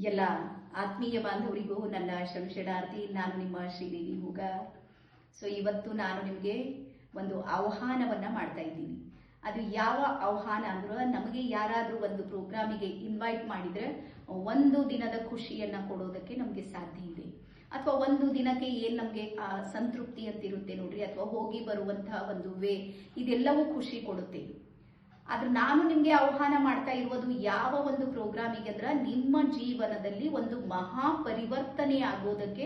ಎಲ್ಲ ಆತ್ಮೀಯ ಬಾಂಧವರಿಗೂ ನನ್ನ ಶರಣಾರ್ಥಿ. ನಾನು ನಿಮ್ಮ ಶ್ರೀದೇವಿ ಹೂಗ. ಸೊ ಇವತ್ತು ನಾನು ನಿಮಗೆ ಒಂದು ಆಹ್ವಾನವನ್ನ ಮಾಡ್ತಾ ಇದ್ದೀನಿ. ಅದು ಯಾವ ಆಹ್ವಾನ ಅಂದ್ರೆ, ನಮಗೆ ಯಾರಾದ್ರೂ ಒಂದು ಪ್ರೋಗ್ರಾಮಿಗೆ ಇನ್ವೈಟ್ ಮಾಡಿದ್ರೆ ಒಂದು ದಿನದ ಖುಷಿಯನ್ನ ಕೊಡೋದಕ್ಕೆ ನಮಗೆ ಸಾಧ್ಯ ಇದೆ, ಅಥವಾ ಒಂದು ದಿನಕ್ಕೆ ಏನ್ ನಮಗೆ ಸಂತೃಪ್ತಿ ಅಂತ ಇರುತ್ತೆ ನೋಡ್ರಿ, ಅಥವಾ ಹೋಗಿ ಬರುವಂತಹ ಒಂದು ವೇ, ಇದೆಲ್ಲವೂ ಖುಷಿ ಕೊಡುತ್ತೆ. ಆದ್ರೆ ನಾನು ನಿಮ್ಗೆ ಆಹ್ವಾನ ಮಾಡ್ತಾ ಇರುವುದು ಯಾವ ಒಂದು ಪ್ರೋಗ್ರಾಮಿಗೆ ಅಂದ್ರೆ, ನಿಮ್ಮ ಜೀವನದಲ್ಲಿ ಒಂದು ಮಹಾ ಪರಿವರ್ತನೆ ಆಗೋದಕ್ಕೆ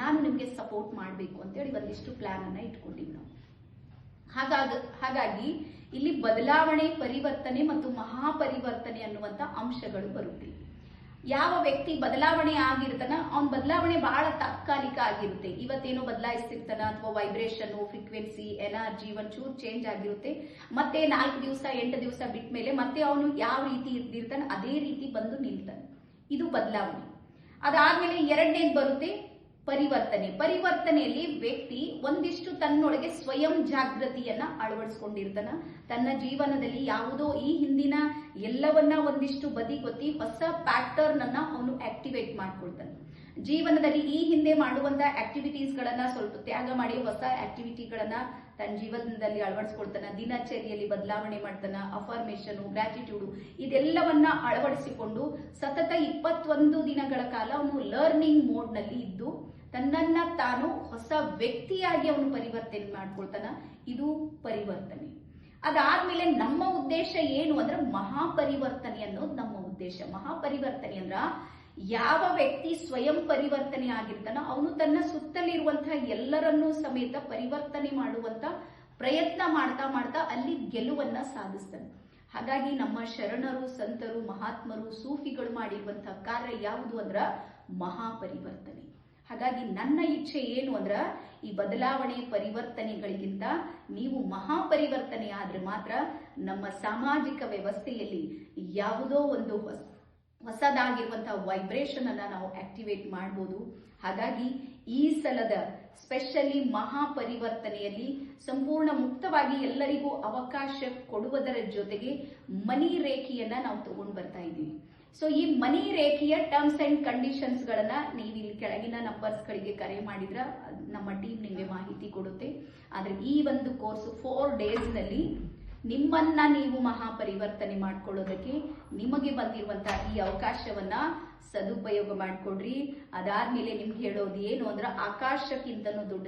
ನಾನು ನಿಮ್ಗೆ ಸಪೋರ್ಟ್ ಮಾಡಬೇಕು ಅಂತೇಳಿ ಒಂದಿಷ್ಟು ಪ್ಲಾನ್ ಅನ್ನ ಇಟ್ಕೊಂಡಿವಿ ನಾವು. ಹಾಗಾಗಿ ಇಲ್ಲಿ ಬದಲಾವಣೆ, ಪರಿವರ್ತನೆ ಮತ್ತು ಮಹಾಪರಿವರ್ತನೆ ಅನ್ನುವಂತ ಅಂಶಗಳು ಬರುತ್ತೆ. ಯಾವ ವ್ಯಕ್ತಿ ಬದಲಾವಣೆ ಆಗಿರ್ತಾನ, ಅವನ ಬದಲಾವಣೆ ಬಹಳ ತಾತ್ಕಾಲಿಕ ಆಗಿರುತ್ತೆ. ಇವತ್ತೇನೋ ಬದಲಾಯಿಸ್ತಿರ್ತಾನ, ಅಥವಾ ವೈಬ್ರೇಷನ್, ಫ್ರೀಕ್ವೆನ್ಸಿ, ಎನರ್ಜಿ ಒಂಚೂರು ಚೇಂಜ್ ಆಗಿರುತ್ತೆ. ಮತ್ತೆ 4 ದಿವಸ 8 ದಿವಸ ಬಿಟ್ಟ ಮೇಲೆ ಮತ್ತೆ ಅವನು ಯಾವ ರೀತಿ ಇರ್ತಾನೆ ಅದೇ ರೀತಿ ಬಂದು ನಿಲ್ತಾನೆ. ಇದು ಬದಲಾವಣೆ. ಅದಾದ್ಮೇಲೆ ಎರಡನೇದು ಬರುತ್ತೆ ಪರಿವರ್ತನೆ. ಪರಿವರ್ತನೆಯಲ್ಲಿ ವ್ಯಕ್ತಿ ಒಂದಿಷ್ಟು ತನ್ನೊಳಗೆ ಸ್ವಯಂ ಜಾಗೃತಿಯನ್ನ ಅಳವಡಿಸ್ಕೊಂಡಿರ್ತಾನ. ತನ್ನ ಜೀವನದಲ್ಲಿ ಯಾವುದೋ ಈ ಹಿಂದಿನ ಎಲ್ಲವನ್ನ ಒಂದಿಷ್ಟು ಬದಿಗೊತ್ತಿ ಹೊಸ ಪ್ಯಾಟರ್ನ್ ಅನ್ನ ಅವನು ಆಕ್ಟಿವೇಟ್ ಮಾಡ್ಕೊಳ್ತಾನೆ. ಜೀವನದಲ್ಲಿ ಈ ಹಿಂದೆ ಮಾಡುವಂತ ಆಕ್ಟಿವಿಟೀಸ್ ಗಳನ್ನ ಸ್ವಲ್ಪ ತ್ಯಾಗ ಮಾಡಿ ಹೊಸ ಆಕ್ಟಿವಿಟಿಗಳನ್ನ ತನ್ನ ಜೀವನದಲ್ಲಿ ಅಳವಡಿಸ್ಕೊಳ್ತಾನ. ದಿನಚರಿಯಲ್ಲಿ ಬದಲಾವಣೆ ಮಾಡ್ತಾನ. ಅಫರ್ಮೇಷನ್, ಗ್ರಾಟಿಟ್ಯೂಡ್ ಇದೆಲ್ಲವನ್ನ ಅಳವಡಿಸಿಕೊಂಡು ಸತತ 21 ದಿನಗಳ ಕಾಲ ಅವನು ಲರ್ನಿಂಗ್ ಮೋಡ್ ನಲ್ಲಿ ಇದ್ದು ತನ್ನನ್ನ ತಾನು ಹೊಸ ವ್ಯಕ್ತಿಯಾಗಿ ಅವನು ಪರಿವರ್ತನೆ ಮಾಡ್ಕೊಳ್ತಾನ. ಇದು ಪರಿವರ್ತನೆ. ಅದಾದ್ಮೇಲೆ ನಮ್ಮ ಉದ್ದೇಶ ಏನು ಅಂದ್ರೆ, ಮಹಾಪರಿವರ್ತನೆ ಅನ್ನೋದು ನಮ್ಮ ಉದ್ದೇಶ. ಮಹಾಪರಿವರ್ತನೆ ಅಂದ್ರ ಯಾವ ವ್ಯಕ್ತಿ ಸ್ವಯಂ ಪರಿವರ್ತನೆ ಆಗಿರ್ತಾನ ಅವನು ತನ್ನ ಸುತ್ತಲಿರುವಂತಹ ಎಲ್ಲರನ್ನೂ ಸಮೇತ ಪರಿವರ್ತನೆ ಮಾಡುವಂತ ಪ್ರಯತ್ನ ಮಾಡ್ತಾ ಮಾಡ್ತಾ ಅಲ್ಲಿ ಗೆಲುವನ್ನ ಸಾಧಿಸ್ತಾನೆ. ಹಾಗಾಗಿ ನಮ್ಮ ಶರಣರು, ಸಂತರು, ಮಹಾತ್ಮರು, ಸೂಫಿಗಳು ಮಾಡಿರುವಂತಹ ಕಾರ್ಯ ಯಾವುದು ಅಂದ್ರ ಮಹಾಪರಿವರ್ತನೆ. ಹಾಗಾಗಿ ನನ್ನ ಇಚ್ಛೆ ಏನು ಅಂದ್ರ, ಈ ಬದಲಾವಣೆ ಪರಿವರ್ತನೆಗಳಿಗಿಂತ ನೀವು ಮಹಾಪರಿವರ್ತನೆ ಆದ್ರೆ ಮಾತ್ರ ನಮ್ಮ ಸಾಮಾಜಿಕ ವ್ಯವಸ್ಥೆಯಲ್ಲಿ ಯಾವುದೋ ಒಂದು ಹೊಸದಾಗಿರುವಂತಹ ವೈಬ್ರೇಷನ್ ಅನ್ನ ನಾವು ಆಕ್ಟಿವೇಟ್ ಮಾಡಬಹುದು. ಹಾಗಾಗಿ ಈ ಸಲದ ಸ್ಪೆಷಲಿ ಮಹಾಪರಿವರ್ತನೆಯಲ್ಲಿ ಸಂಪೂರ್ಣ ಮುಕ್ತವಾಗಿ ಎಲ್ಲರಿಗೂ ಅವಕಾಶ ಕೊಡುವುದರ ಜೊತೆಗೆ ಮನಿ ರೇಖೆಯನ್ನ ನಾವು ತಗೊಂಡು ಬರ್ತಾ ಇದ್ದೀವಿ. ಸೊ ಈ ಮನಿ ರೇಖೆಯ ಟರ್ಮ್ಸ್ ಅಂಡ್ ಕಂಡೀಷನ್ಸ್ ಗಳನ್ನ ನೀವು ಇಲ್ಲಿ ಕೆಳಗಿನ ನಂಬರ್ಸ್ ಗಳಿಗೆ ಕರೆ ಮಾಡಿದ್ರ ನಮ್ಮ ಟೀಮ್ ನಿಮಗೆ ಮಾಹಿತಿ ಕೊಡುತ್ತೆ. ಆದ್ರೆ ಈ ಒಂದು ಕೋರ್ಸ್ 4 days ನಲ್ಲಿ ನಿಮ್ಮನ್ನ ನೀವು ಮಹಾಪರಿವರ್ತನೆ ಮಾಡ್ಕೊಳ್ಳೋದಕ್ಕೆ ನಿಮಗೆ ಬಂದಿರುವಂತಹ ಈ ಅವಕಾಶವನ್ನ ಸದುಪಯೋಗ ಮಾಡ್ಕೊಡ್ರಿ. ಅದಾದ್ಮೇಲೆ ನಿಮ್ಗೆ ಹೇಳೋದು ಏನು ಅಂದ್ರೆ, ಆಕಾಶಕ್ಕಿಂತನೂ ದೊಡ್ಡ